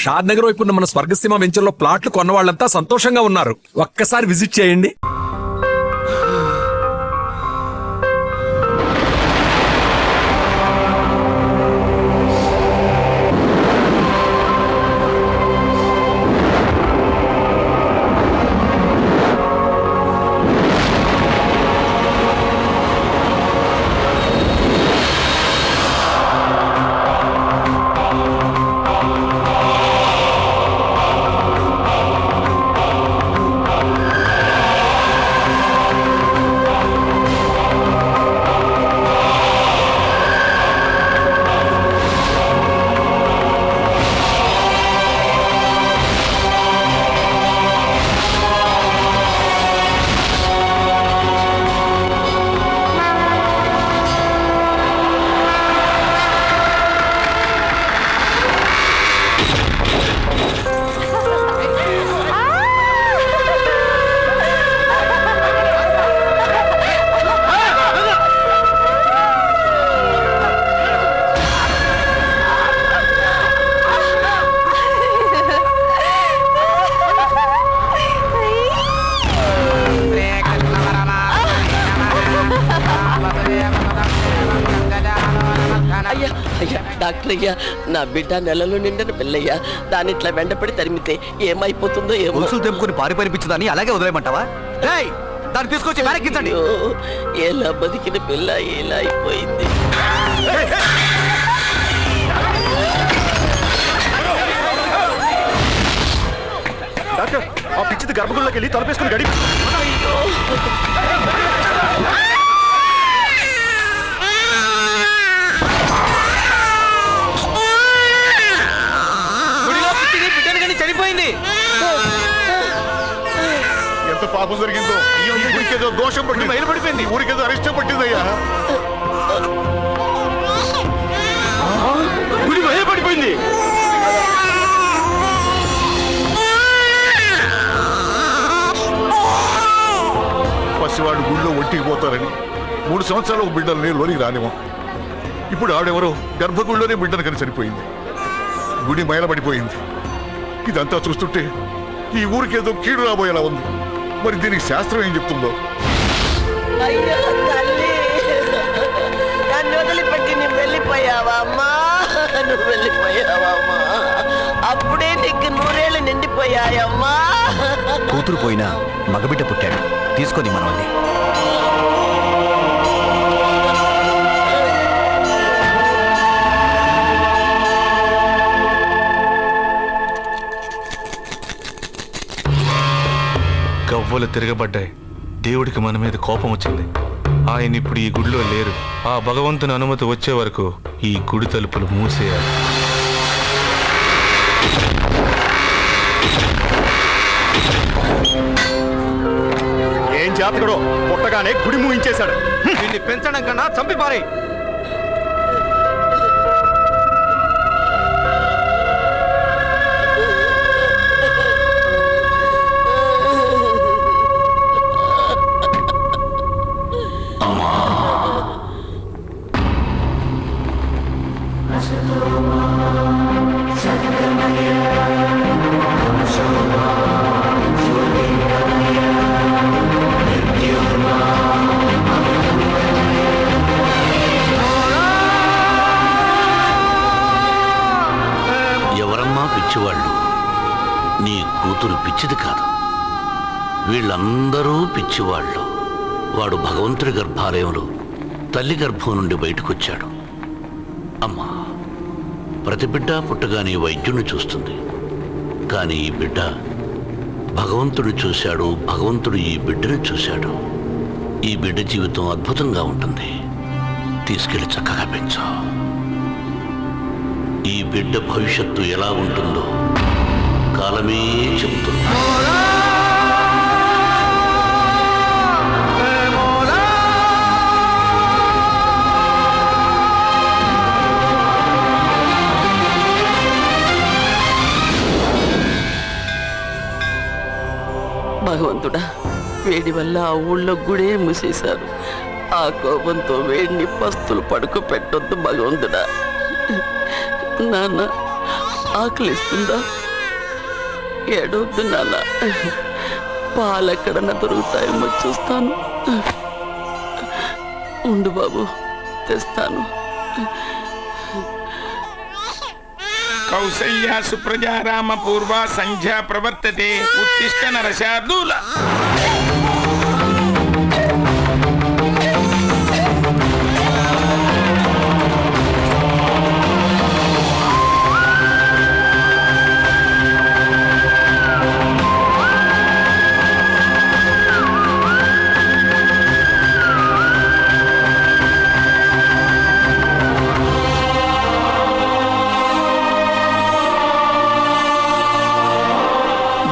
షాద్ నగర్ వైపు ఉన్న మన స్వర్గసీమ వెంచర్లో ప్లాట్లు కొన్న వాళ్ళంతా సంతోషంగా ఉన్నారు. ఒక్కసారి విజిట్ చేయండి. డాక్టర్ అయ్యా, నా బిడ్డ నెలలో నిండిన పిల్లయ్యా. దాని ఇట్లా వెంటపడి తరిమితే ఏమైపోతుందో ఏమో. తెంపుకొని పారిపరిపించదని అలాగే వదిలేయమంటావా? దాన్ని తీసుకొచ్చి వెనక్కించండి. ఎలా బతికిన పిల్ల ఎలా అయిపోయింది. డాక్టర్, ఆ పిచ్చిది గర్భగుడిలోకి వెళ్ళి తలపేసుకుని గడి. చనిపోయింది. ఎంత పాపం జరిగిందో. ఊరికేదో దోషం పట్టి మైలు పడిపోయింది. ఊరికేదో అరిష్టం పట్టిందయ్యా. గుడి భయపడిపోయింది. పసివాడు గుడిలో ఒట్టికి పోతారని 3 సంవత్సరాలు ఒక బిడ్డల్ని లోనికి రానివ్వం. ఇప్పుడు ఆవిడెవరో గర్భగుడిలోనే బిడ్డను కని చనిపోయింది. గుడి మైలబడిపోయింది. ఇదంతా చూస్తుంటే ఈ ఊరికేదో కీడు రాబోయేలా ఉంది. మరి దీనికి శాస్త్రం ఏం చెప్తుందో. నన్ను వదిలిపెట్టి నువ్వు వెళ్ళిపోయావా అమ్మా? నువ్వు వెళ్ళిపోయావా అమ్మా? అప్పుడే నీకు 100 ఏళ్ళు నిండిపోయాయమ్మా. కూతురు పోయినా మగబిడ్డ పుట్టాడు. తీసుకొని మనల్ని. గవ్వలు తిరగబడ్డాయి. దేవుడికి మన మీద కోపం వచ్చింది. ఆయన ఇప్పుడు ఈ గుడిలో లేరు. ఆ భగవంతుని అనుమతి వచ్చే వరకు ఈ గుడి తలుపులు మూసేయాలి. ఏం జాతకుడో పుట్టగానే గుడి మూయించేశాడు. దీన్ని పెంచడం కన్నా చంపి పారే. ఎవరమ్మా పిచ్చివాళ్ళు? నీ కూతురు పిచ్చిది కాదు. వీళ్ళందరూ పిచ్చివాళ్ళు. వాడు భగవంతుడి గర్భాలయంలో తల్లి గర్భం నుండి బయటకొచ్చాడు. అమ్మా, ప్రతి బిడ్డ పుట్టగానే వైద్యుని చూస్తుంది. కానీ ఈ బిడ్డ భగవంతుడు చూశాడు. భగవంతుడు ఈ బిడ్డను చూశాడు. ఈ బిడ్డ జీవితం అద్భుతంగా ఉంటుంది. తీసుకెళ్లి చక్కగా పెంచు. ఈ బిడ్డ భవిష్యత్తు ఎలా ఉంటుందో కాలమే చెబుతుంది. భగవంతుడా, వేడి వల్ల ఆ ఊళ్ళో గుడే మూసేశారు. ఆ కోపంతో వేడిని పస్తులు పడుకో పెట్టొద్దు భగవంతుడా. నాన్న, ఆకలిస్తుందా? ఏడవద్దు నాన్న, పాలెక్కడన్నా దొరుకుతాయేమో చూస్తాను. ఉండు బాబు, తెస్తాను. కౌసల్యా సుప్రజా రామ పూర్వ సంధ్యా ప్రవర్తతే ఉత్తిష్ట నరశార్దూల.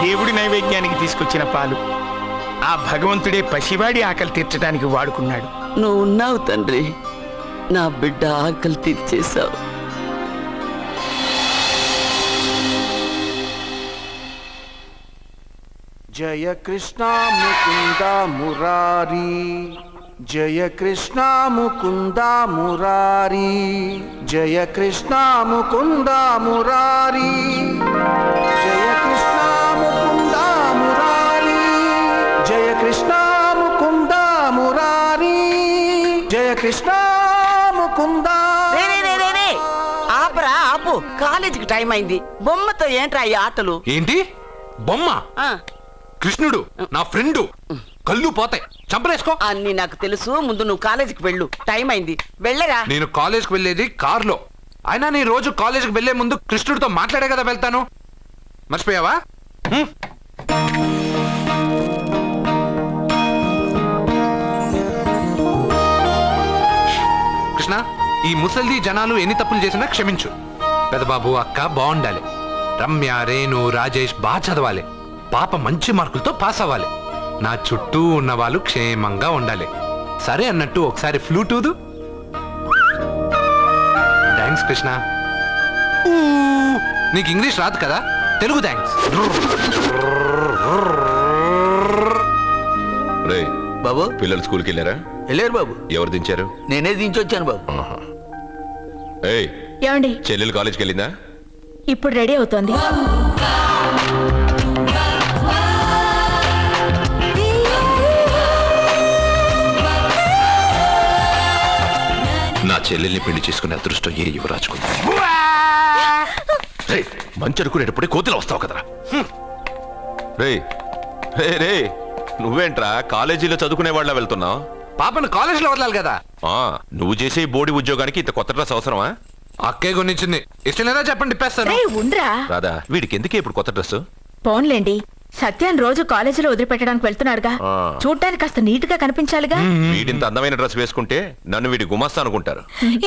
దేవుడి నైవేద్యానికి తీసుకొచ్చిన పాలు ఆ భగవంతుడే పసివాడి ఆకలి తీర్చడానికి వాడుకున్నాడు. నువ్వు ఉన్నావు తండ్రి, నా బిడ్డ ఆకలి తీర్చేశావు. జయ కృష్ణ ముకుంద మురారి, జయ కృష్ణ ముకుంద మురారి, జయ కృష్ణ ముకుంద మురారి, జయ కృష్ణ ముకుంద మురారి, జయ కృష్ణ ముకుంద మురారి, జయ కృష్ణ ముకుంద. ఆపరా ఆపు, కాలేజీకి టైం అయింది. బొమ్మతో ఏంట్రా ఈ ఆటలు? ఏంటి బొమ్మ? ఆ, కృష్ణుడు నా ఫ్రెండు. కళ్ళు పోతాయి, చంపలేసుకో. అన్ని నాకు తెలుసు. ముందు నువ్వు కాలేజీకి వెళ్ళు, టైం అయింది. వెళ్ళరా. నేను కాలేజ్కి వెళ్ళేది కార్లో. అయినా నేను రోజు కాలేజ్కి వెళ్లే ముందు కృష్ణుడితో మాట్లాడే కదా వెళ్తాను. మర్చిపోయావా? కృష్ణ, ఈ ముసల్ది జనాలు ఎన్ని తప్పులు చేసినా క్షమించు. పెదబాబు అక్క బాగుండాలి. రమ్య, రేణు, రాజేష్ బాగా చదవాలి. పాప మంచి మార్కులతో పాస్ అవ్వాలి. నా చుట్టూ ఉన్న వాళ్ళు క్షేమంగా ఉండాలి. సరే అన్నట్టు ఒకసారి ఫ్లూటూదు. థ్యాంక్స్ కృష్ణ. నీకు ఇంగ్లీష్ రాదు కదా, తెలుగు థ్యాంక్స్. రే బాబు, పిల్లలు స్కూల్కి వెళ్ళారా? వెళ్ళారు బాబు. ఎవరు దించారు? నేనే దించొచ్చాను బాబు. ఏయ్, ఏమండి, చెల్లెలు కాలేజ్కి వెళ్ళిందా? ఇప్పుడు రెడీ అవుతోంది. నా చెల్లెల్ని పెళ్లి చేసుకునే అదృష్టం ఏ యువరాజుకుంది. మంచి అనుకునేటప్పుడే కోతిలో వస్తావు కదరా. రే రే రే, నువ్వేంట్రా కాలేజీలో చదువుకునే వాళ్ళ వెళ్తున్నావు? పాపను కాలేజీలో వదలాలి కదా. నువ్వు చేసే ఈ బోడి ఉద్యోగానికి ఇంత కొత్త డ్రెస్ అవసరమా? అక్కే కొనిచ్చింది. ఇష్టం లేదా చెప్పండి, తిప్పేస్తాను. రేయ్, ఉండ్రా. రాదా, వీడికి ఎందుకే ఇప్పుడు కొత్త డ్రెస్? పోన్లేండి, సత్యాన్ని రోజు కాలేజీలో వదిలిపెట్టడానికి వెళ్తున్నారుగా, చూడ్డానికి కాస్త నీట్ గా కనిపించాలిగా. వీడింత అందమైన డ్రెస్ వేసుకుంటే నన్ను వీడి గుమాస్తా అనుకుంటారు.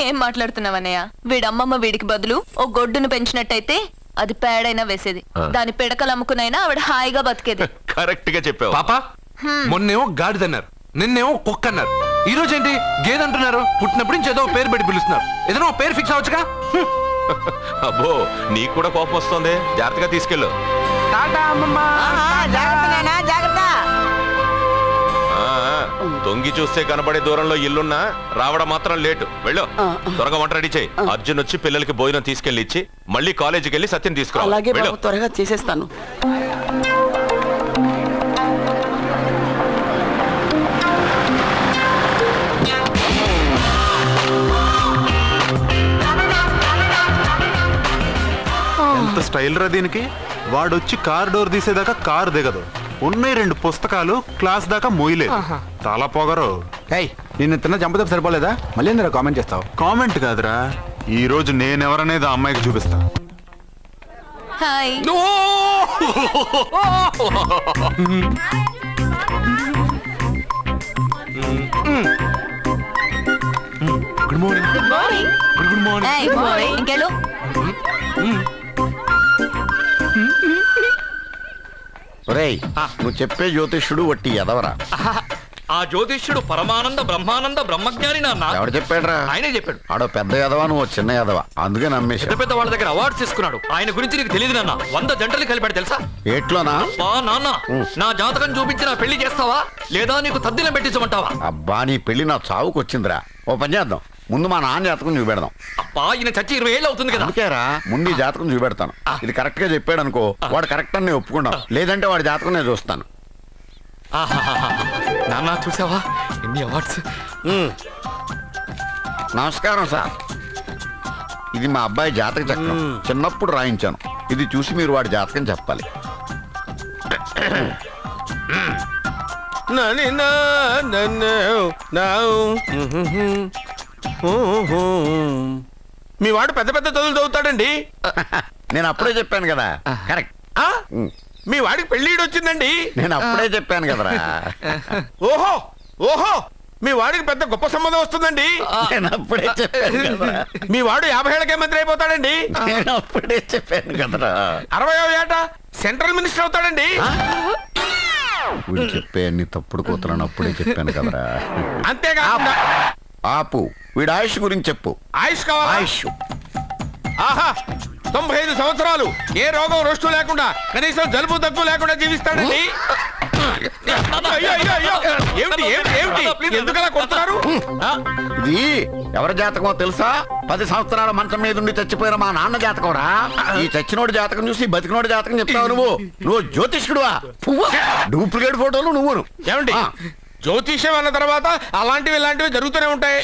ఏం మాట్లాడుతున్నావన్నయ్య? వీడమ్మమ్మ వీడికి బదులు ఓ గొడ్డును పెంచినట్టయితే అది పేడైనా వేసేది. దాని పిడకలు అమ్ముకునైనా ఆవిడ హాయిగా బతికేది. కరెక్ట్ గా చెప్పావు. పాప, మొన్నేమో గాడిదన్నారు, నిన్నేమో కుక్క అన్నారు, ఈ రోజు ఏంటి గేదంటున్నారు. పుట్టినప్పుడు నుంచి ఏదో పేరు పెట్టి పిలుస్తున్నారు. ఏదైనా ఒక పేరు ఫిక్స్ అవ్వచ్చుగా. అబ్బో, నీకు కూడా కోపం వస్తుంది. జాగ్రత్తగా తీసుకెళ్ళు. జాగ్రత్త. తొంగి చూస్తే కనబడే దూరంలో ఇల్లున్నా రావడం మాత్రం లేటు. వెళ్ళు, త్వరగా వంట రెడీ చేయి. అర్జున్ వచ్చి పిల్లలకి భోజనం తీసుకెళ్లి ఇచ్చి మళ్ళీ కాలేజీకి వెళ్ళి సత్యం తీసుకురా. అలాగే బాబు, త్వరగా చేసేస్తాను. ఎంత స్టైల్ రా దీనికి. వాడొచ్చి కార్ డోర్ తీసేదాకా కారు దిగదు. ఉన్నాయి 2 పుస్తకాలు, క్లాస్ దాకా మోయలేదు. చాలా పొగరు. నిన్ను తిన్న చంపదెబ్బ సరిపోలేదా? మళ్ళీ ఎందుకు కామెంట్ చేస్తావు? కామెంట్ కాదురా, ఈ రోజు నేనెవరనేది ఆ అమ్మాయికి చూపిస్తా. Hi. Good morning. Good morning. Good morning. ఏయ్ బాయ్, ఇంకెళ్ళు. నువ్వు చెప్పే జ్యోతిష్యుడు వట్టి ఎదవరా. ఆ జ్యోతిష్యుడు పరమానంద బ్రహ్మానంద బ్రహ్మజ్ఞాని నాన్న. ఎవడు చెప్పాడురా? ఆయనే చెప్పాడు. ఆడో పెద్ద ఎదవా, నువ్వు చిన్న ఎదవా, అందుకే నమ్మేశా. పెద్ద పెద్ద వాళ్ళ దగ్గర అవార్డ్స్ తీసుకున్నాడు. ఆయన గురించి నీకు తెలియదు నాన్న. 100 జంటలు కలిపాడు తెలుసా? ఏట్లోనా? నాన్న, నా జాతకం చూపించి నా పెళ్లి చేస్తావా లేదా నీకు తద్దిలం పెట్టించమంటావా? అబ్బా, నీ పెళ్లి నా చావుకు వచ్చిందిరా. ఓ పని చేద్దాం, ముందు మా నాన్న జాతకం చూపెడదాం. అబ్బా ఈయన చచ్చి 20 ఏళ్ళు అవుతుంది కదా. అందుకేరా ముందు ఈ జాతకం చూపెడతాను. ఇది కరెక్ట్ గా చెప్పాడు అనుకో, వాడు కరెక్ట్ అని నేను ఒప్పుకుంటాం. లేదంటే వాడి జాతకం నేను చూస్తాను. నాన్న చూసావా ఎన్ని అవార్డ్స్. నమస్కారం సార్. ఇది మా అబ్బాయి జాతక చక్రం. చిన్నప్పుడు రాయించాను. ఇది చూసి మీరు వాడి జాతకం చెప్పాలి. మీ వాడు పెద్ద పెద్ద చదువులు చదువుతాడండి. నేను అప్పుడే చెప్పాను కదా. కరెక్ట్. మీ వాడికి పెళ్ళిడు వచ్చిందండి. నేను అప్పుడే చెప్పాను కదరా. ఓహో ఓహో మీ వాడికి పెద్ద గొప్ప సంబంధం వస్తుందండి. నేను అప్పుడే చెప్పాను కదా. మీ వాడు 50 ఏళ్ళకే మంత్రి అయిపోతాడండి. నేను అప్పుడే చెప్పాను కదరా. 60వ ఏట సెంట్రల్ మినిస్టర్ అవుతాడండి. వీడు చెప్పే అన్ని తప్పుడు కూతురని అప్పుడే చెప్పాను కదరా. అంతేకాకుండా ఆపు, వీడి ఆయుష్ గురించి చెప్పు. ఆయుష్ కావాలా? ఆయుష్ ఆహా 95 సంవత్సరాలు ఏ రోగం రొస్టు లేకుండా కనీసం జలుబు దగ్గు లేకుండా జీవిస్తాడండి. అయ్యో, అయ్యో, అయ్యో. ఏమిటి ఏమిటి ఏమిటి ఎందుకలా కొడుతున్నారు? ఇది ఎవరి జాతకమో తెలుసా? 10 సంవత్సరాల మంచం మీద ఉండి చచ్చిపోయిన మా నాన్న జాతకం రా. ఈ చచ్చినోడి జాతకం చూసి బతికినోడి జాతకం చెప్తావు నువ్వు జ్యోతిష్కుడువా? డూప్లికేట్ ఫోటోలు నువ్వు. ఏమండి జ్యోతిష్యం అన్న తర్వాత అలాంటివి ఇలాంటివి జరుగుతూనే ఉంటాయి.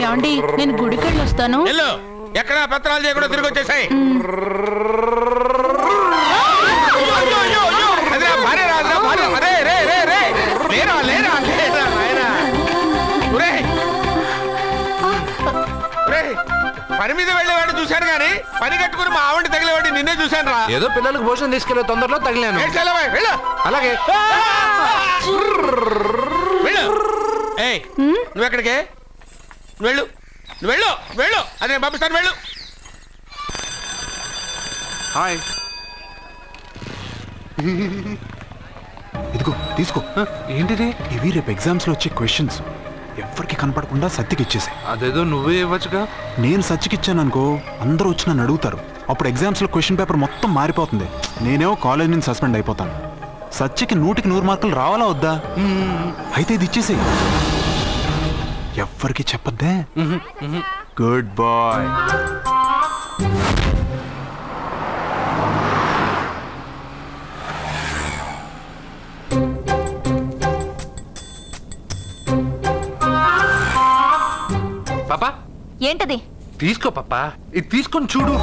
ఏమండి నేను గుడికెళ్ళి వస్తాను. ఎక్కడ పత్రాలు చేయకుండా తిరిగి వచ్చేసాయి. పని మీద వెళ్ళేవాడిని చూశాను గానీ పని కట్టుకుని మా ఆవిడ తగిలేవాడిని నిన్నే చూశాను రా. ఏదో పిల్లలకు భోజనం తీసుకెళ్లే తొందరలో తగిలాను. అలాగే నువ్వెక్కడికే? వెళ్ళు వెళ్ళు వెళ్ళు. అదే పంపిస్తాను వెళ్ళు. హాయ్. ఇదిగో తీసుకో. ఏంటిది? ఇవి రేపు ఎగ్జామ్స్ లో వచ్చే క్వశ్చన్స్. ఎవరికి కనపడకుండా సత్యకి ఇచ్చేసాయి. అదేదో నువ్వే ఇవ్వచ్చుగా. నేను సత్యకి ఇచ్చాను అనుకో, అందరూ వచ్చి నన్ను అడుగుతారు. అప్పుడు ఎగ్జామ్స్ లో క్వశ్చన్ పేపర్ మొత్తం మారిపోతుంది. నేనేమో కాలేజ్ నుంచి సస్పెండ్ అయిపోతాను. సత్యకి 100కి 100 మార్కులు రావాలా వద్దా? అయితే ఇది ఇచ్చేసేయి. ఎవ్వరికి చెప్పద్దే. Good bye. పాపా ఏంటది? తీసుకో పాపా, ఇది తీసుకొని చూడు.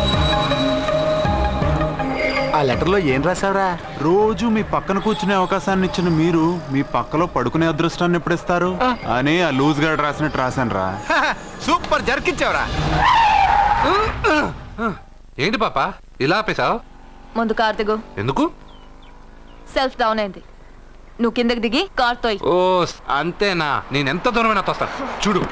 ఆ లెటర్లో ఏం రాశారా? రోజు మీ పక్కన కూర్చునే అవకాశాన్ని ఇచ్చిన మీరు మీ పక్కలో పడుకునే అదృష్టాన్ని ఎప్పుడు ఇస్తారు అని ఆ లూజ్ గార్డ్ రాసినట్టు రాశాను రా. సూపర్ జరికించావురా. ఏంటి పాపా ఇలా ఆపేశావు? ముందు కార్ దిగు. ఎందుకు? సెల్ఫ్ డౌన్ అయింది. నువ్వు కిందకి దిగి కార్ తోయి. ఓ అంతేనా? నేను ఎంత దూరమైనా తోస్తాను చూడు.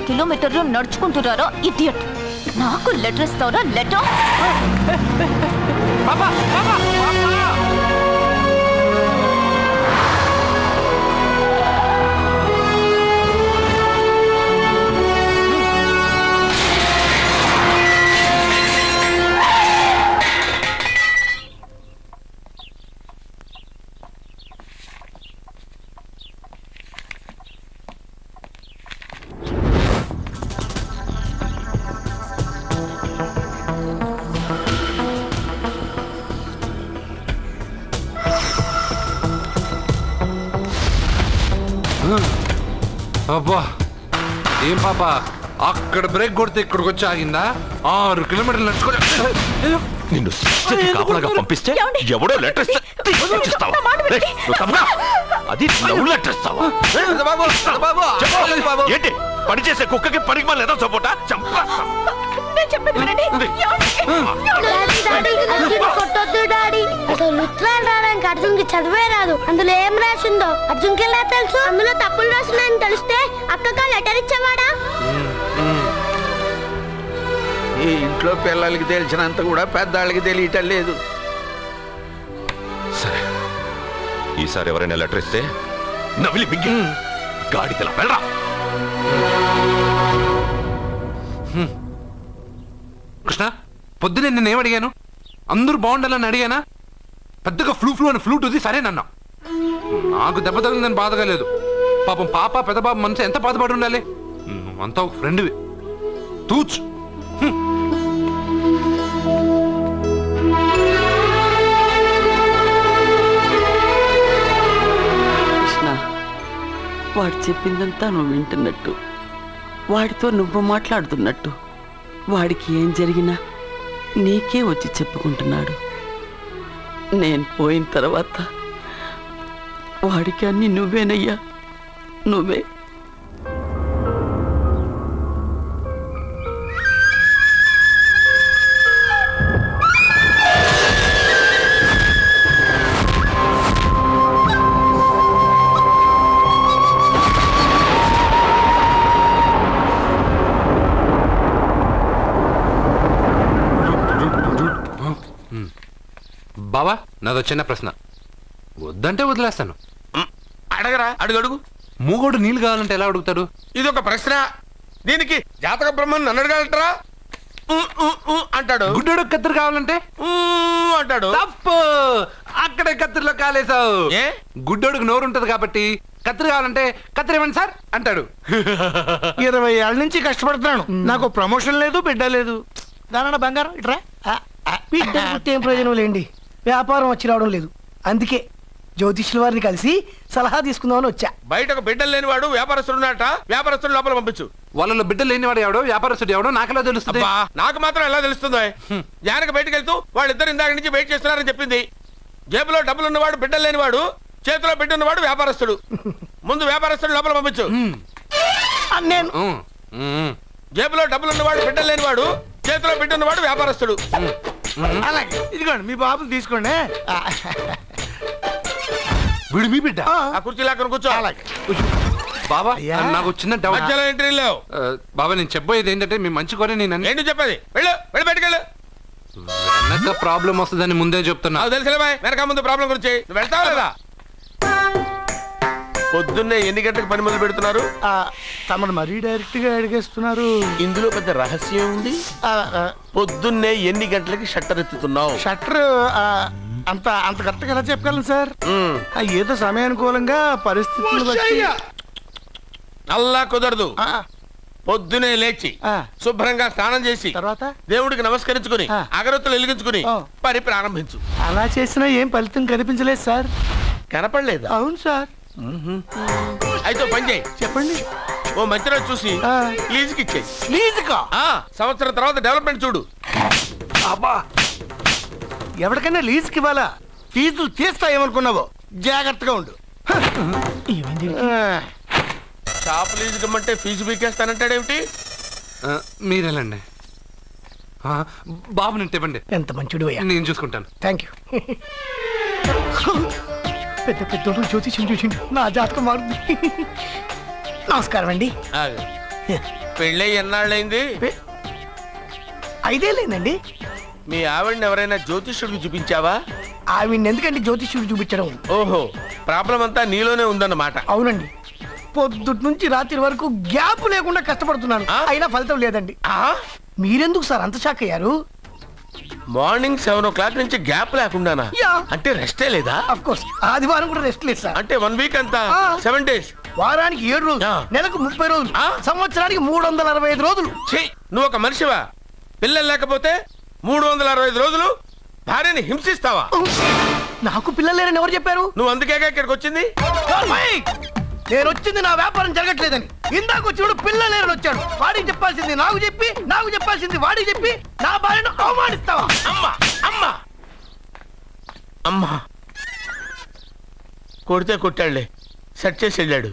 కిలోమీటర్లు నడుచుకుంటున్నారో ఇడియట్. నాకు లెటర్ ఇస్తావరా? లెటర్ అబ్బా ఏం పాపా, అక్కడ బ్రేక్ కొడితే ఇక్కడికి వచ్చి ఆగిందా? 6 కిలోమీటర్లు నడుచుకొని నిన్ను కాపలాగా పంపిస్తే ఎవడో లెటర్ అది లెటర్ ఇస్తావా? ఏంటి పని చేసే కుక్కకి పనికి మళ్ళీ ఏదో సపోటా చంపేస్తాం. అర్జున్కి చదివే రాదు. అందులో ఏం రాసిందో అర్జున్కి ఎలా తెలుసు? అందులో తప్పులు రాసిందని తెలిస్తే అక్కగా లెటర్ ఇచ్చేవాడా? ఈ ఇంట్లో పిల్లలకి తెలిసినంత కూడా పెద్దాళ్ళకి తెలియటం లేదు. సరే ఈసారి ఎవరైనా లెటర్ ఇస్తే నవిలి బింగి గాడిదలా వెళ్ళరా. పొద్దునే నేనేం అడిగాను? అందరూ బాగుండాలని అడిగానా? పెద్దగా ఫ్లూ అని ఫ్లూట్ ఉంది సరేనన్నా. నాకు దెబ్బ తగిలిందని బాధగా లేదు. పాపం పాప పెద్ద బాబు మనసు ఎంత బాధపడి ఉండాలి. అంతా ఒక ఫ్రెండ్వి. తూచ్. కృష్ణ, వాడు చెప్పిందంతా నువ్వు వింటున్నట్టు, వాడితో నువ్వు మాట్లాడుతున్నట్టు, వాడికి ఏం జరిగినా నీకే వచ్చి చెప్పుకుంటున్నాడు. నేను పోయిన తర్వాత వాడికి అన్ని నువ్వేనయ్యా, నువ్వే. బావా, నాదో చిన్న ప్రశ్న. వద్దంటే వదిలేస్తాను. అడగరా, అడుగు అడుగు. మూగోడు నీళ్ళు కావాలంటే ఎలా అడుగుతాడు? ఇది ఒక ప్రశ్న. దీనికి జాతక బ్రహ్మను నన్ను అడగలటరా? అంటాడు. గుడ్డోడు కత్తిరి కావాలంటే అంటాడు. తప్పు. అక్కడే కత్తిరిలో కాలేసావు. గుడ్డోడుకు నోరు ఉంటది కాబట్టి కత్తిరి కావాలంటే కత్తిరి ఇవ్వండి సార్ అంటాడు. 20 ఏళ్ళ నుంచి కష్టపడుతున్నాను, నాకు ప్రమోషన్ లేదు, బిడ్డ లేదు. దానన్న బంగారం ఇట్రా. బిడ్డ పుట్టి ఏం ప్రయోజనం లేండి, వ్యాపారం వచ్చి రావడం లేదు. అందుకే జ్యోతిష్యుల వారిని కలిసి సలహా తీసుకుందామని వచ్చా. బయటకు బిడ్డలు లేనివాడు వ్యాపారస్తుడు ఉన్నట. వ్యాపారస్తుడు లోపల పంపించు. వాళ్ళలో బిడ్డలు లేనివాడు ఎవడో వ్యాపారస్తుడు ఎవడో నాకెలా తెలుస్తుంది? నాకు మాత్రం ఎలా తెలుస్తుందో? జానకి బయటకు వెళ్తూ వాళ్ళిద్దరు ఇందాక నుంచి వెయిట్ చేస్తున్నారని చెప్పింది. జేబులో డబ్బులు ఉన్నవాడు బిడ్డలు లేనివాడు, చేతిలో బిడ్డ ఉన్నవాడు వ్యాపారస్తుడు. ముందు వ్యాపారస్తుడు లోపల పంపించు. నేను జేబులో డబ్బులు ఉన్నవాడు బిడ్డలు లేనివాడు, చేతిలో బిడ్డ ఉన్నవాడు వ్యాపారస్తుడు. అలాగే, ఇదిగోండి మీ బాబుని తీసుకోండి. వీడు మీ బిడ్డ? ఆ కుర్చీ లాక్కను కూర్చో. బాబా, నాకు చిన్న డౌట్. మధ్యలో ఎంట్రీ లేవు. బాబా, నేను చెప్పబోయేది ఏంటంటే మీ మంచి కోరే నేను ఏంటి చెప్పేది? వెళ్ళు, వెళ్ళి బయటకెళ్ళు. వెనక ప్రాబ్లం వస్తుందని ముందే చెప్తున్నా. నాకు తెలుసులే బాయ్, వెనక ముందు ప్రాబ్లం గురించి. నువ్వు వెళ్తావా లేదా? పొద్దున్నే ఎన్ని గంటలకు పని మొదలు పెడుతున్నారు? తమను మరీ డైరెక్ట్ గా అడిగేస్తున్నారు. ఇందులో పెద్ద రహస్యం ఉంది. పొద్దున్నే ఎన్ని గంటలకి షట్టర్ ఎత్తుతున్నావు? షట్టర్ అంత అంత కరెక్ట్గా ఎలా చెప్పగలను సార్? ఏదో సమయానుకూలంగా పరిస్థితులు బట్టి. అల్లా కుదరదు. పొద్దునే లేచి శుభ్రంగా స్నానం చేసి తర్వాత దేవుడికి నమస్కరించుకుని అగరత్తులు వెలిగించుకుని పని ప్రారంభించు. అలా చేసినా ఏం ఫలితం కనిపించలేదు సార్. కనపడలేదు? అవును సార్. అయితే పని చేయి. చెప్పండి. ఓ మంచి రోజు చూసి లీజుకి ఇచ్చేయి. లీజుకా? సంవత్సరం తర్వాత డెవలప్మెంట్ చూడు. అబ్బా, ఎవరికైనా లీజుకి ఇవ్వాలా? ఫీజులు తీస్తాయేమనుకున్నావో, జాగ్రత్తగా ఉండు. షాప్ లీజుకి ఇమ్మంటే ఫీజు పీకేస్తానంటాడేమిటి? మీరేలండి. బాబు నేను ఇవ్వండి. ఎంత మంచిడు, నేను చూసుకుంటాను. Thank you. పెద్ద పెద్దోడు జ్యోతిష్యం చూసిండు, నా జాతకం మారుంది. నమస్కారం అండి. పెళ్ళై ఎన్నాళ్ళైంది? 5 ఏళ్ళైందండి. మీ ఆవిడని ఎవరైనా జ్యోతిష్యుడికి చూపించావా? ఆవిడ ఎందుకండి జ్యోతిష్యుడు చూపించడం? ఓహో, ప్రాబ్లం అంతా నీలోనే ఉందన్నమాట. అవునండి, పొద్దుటి నుంచి రాత్రి వరకు గ్యాప్ లేకుండా కష్టపడుతున్నాను, అయినా ఫలితం లేదండి. మీరెందుకు సార్ అంత షాక్ అయ్యారు? మార్నింగ్ 7 o'clock నుంచి గ్యాప్ లేకుండానా? అంటే రెస్టే లేదా? ఆఫ్ కోర్స్, ఆదివారం కూడా రెస్ట్ లేదు సార్. అంటే 1 వీక్ అంతా 7 days. వారానికి 7 రోజులు, నెలకు 30 రోజులు, సంవత్సరానికి 365 రోజులు. నువ్వు ఒక మనిషివా? పిల్లలు లేకపోతే 365 రోజులు భార్యని హింసిస్తావా? నాకు పిల్లలు లేరని ఎవరు చెప్పారు? నువ్వు అందుకే ఇక్కడికి వచ్చింది. నేను వచ్చింది నా వ్యాపారం జరగట్లేదని. ఇందాక వచ్చినప్పుడు పిల్లలు లేరని వచ్చాడు. వాడికి చెప్పాల్సింది నాకు చెప్పి, నాకు చెప్పాల్సింది వాడికి చెప్పి నా భార్యను అవమానిస్తావా? అమ్మా అమ్మా అమ్మా, కొడితే కొట్టాడులే, సెట్ చేసి వెళ్ళాడు.